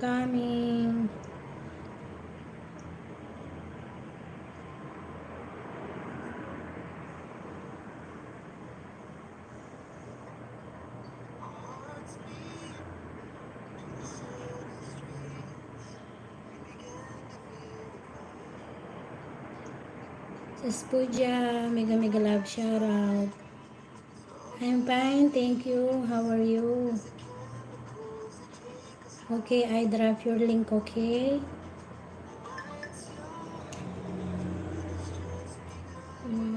coming. Sis Pooja, mega love shout out. I'm fine, thank you. How are you? Okay, I drop your link, okay? Wow.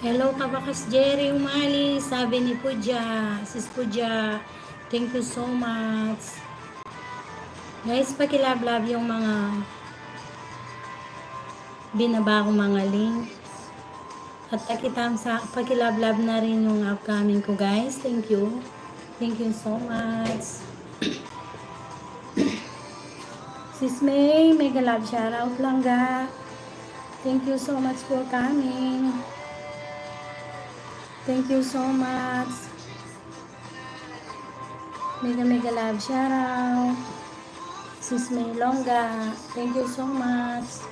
Hello, Kabakas Jerry Umali, sabi ni Pooja, Sis Pooja, thank you so much. Guys, pakilab-lab yung mga binaba kong mga link. At pakilab-lab na rin yung upcoming ko, guys. Thank you. Thank you so much. Sis May, mega love shoutout lang ga. Thank you so much for coming. Thank you so much. Mega love shoutout. Sis May Longga, thank you so much.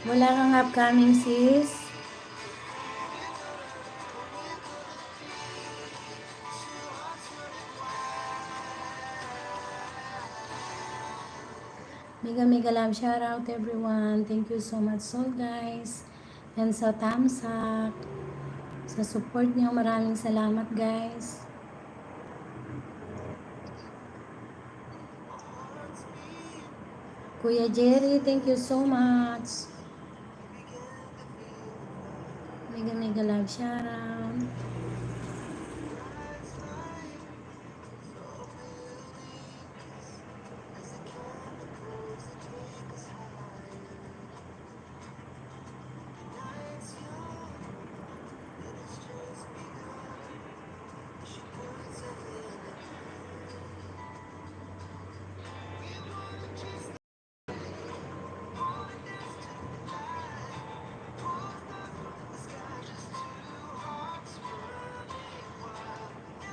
Wala kang upcoming, sis? Mega love shout out everyone. Thank you so much so guys. And sa Tamsak, sa support niyo, maraming salamat guys. Kuya Jerry, thank you so much. Mega love shout out.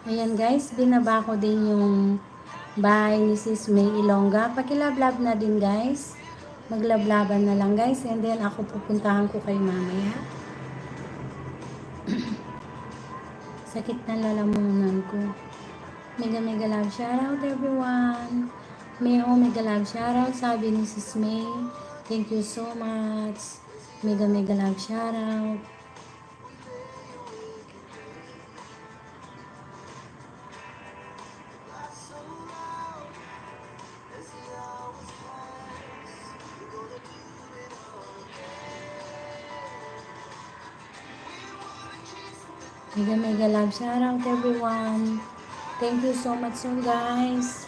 Ayan guys, binaba ko din yung bahay ni Sis May Ilongga. Pakilablab na din guys. Maglablaban na lang guys. And then ako pupuntahan ko kay mamaya. Sakit na lalamunan ko. Mega love shoutout everyone. Mega love shoutout. Sabi ni Sis May. Thank you so much. Mega love shoutout. Mega love shout out everyone. Thank you so much so guys.